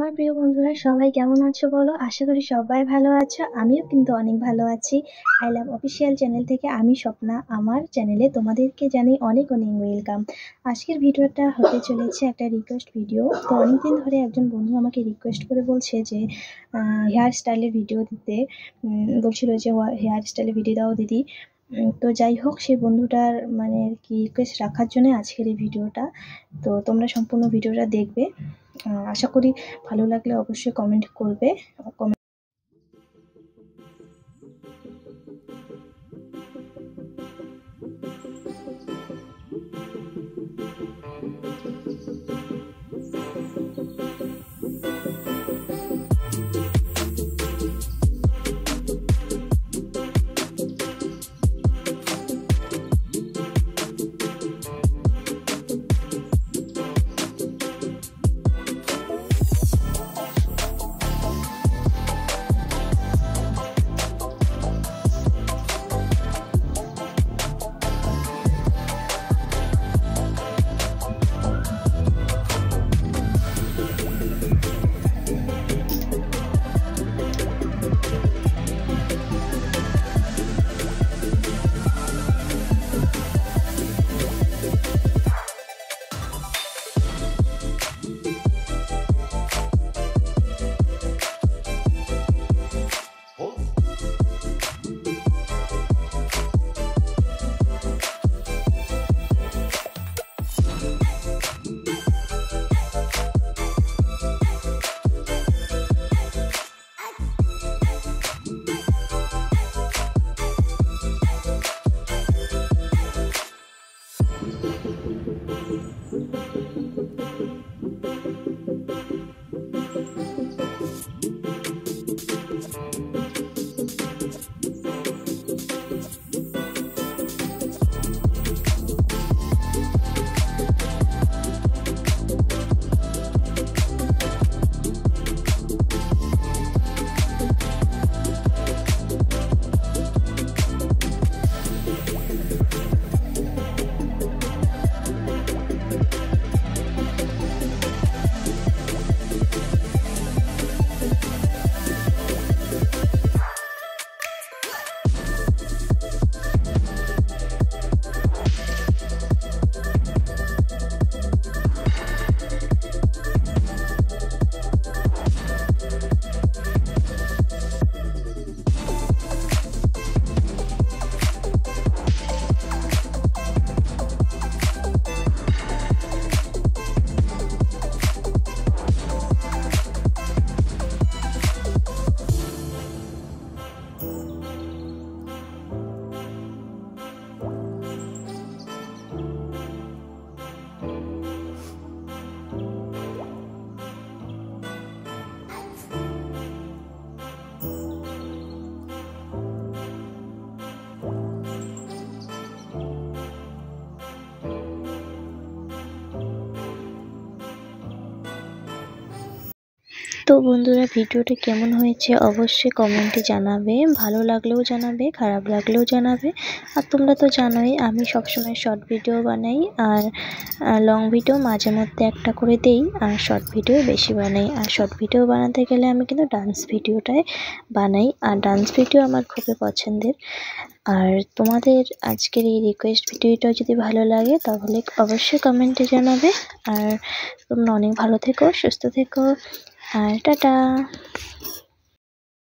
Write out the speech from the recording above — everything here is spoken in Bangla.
আমার প্রিয় বন্ধুরা সবাই কেমন আছো বলো? আশা করি সবাই ভালো আছো। আমিও কিন্তু অনেক ভালো আছি। আই লাভ অফিসিয়াল চ্যানেল থেকে আমি স্বপ্না। আমার চ্যানেলে তোমাদেরকে জানাই অনেক অনেক ওয়েলকাম। আজকের ভিডিওটা হতে চলেছে একটা রিকোয়েস্ট ভিডিও। তো অনেকদিন ধরে একজন বন্ধু আমাকে রিকোয়েস্ট করে বলছে যে হেয়ার স্টাইলের ভিডিও দিতে। বলছিল যে হেয়ার স্টাইলের ভিডিও দাও দিদি। তো যাই হোক, সেই বন্ধুটার মানে কি রিকোয়েস্ট রাখার জন্য আজকের এই ভিডিওটা। তো তোমরা সম্পূর্ণ ভিডিওটা দেখবে। আশা করি ভালো লাগলে অবশ্যই কমেন্ট করবে। তো বন্ধুরা, ভিডিওটা কেমন হয়েছে অবশ্যই কমেন্টে জানাবে। ভালো লাগলেও জানাবে, খারাপ লাগলেও জানাবে। আর তোমরা তো জানোই আমি সবসময় শর্ট ভিডিও বানাই, আর লং ভিডিও মাঝে মধ্যে একটা করে দেই, আর শর্ট ভিডিও বেশি বানাই। আর শর্ট ভিডিও বানাতে গেলে আমি কিন্তু ডান্স ভিডিওটাই বানাই, আর ডান্স ভিডিও আমার খুবই পছন্দের। আর তোমাদের আজকের এই রিকোয়েস্ট ভিডিওটা যদি ভালো লাগে তাহলে অবশ্যই কমেন্টে জানাবে। আর তোমরা অনেক ভালো থেকো, সুস্থ থেকো, আর টাটা।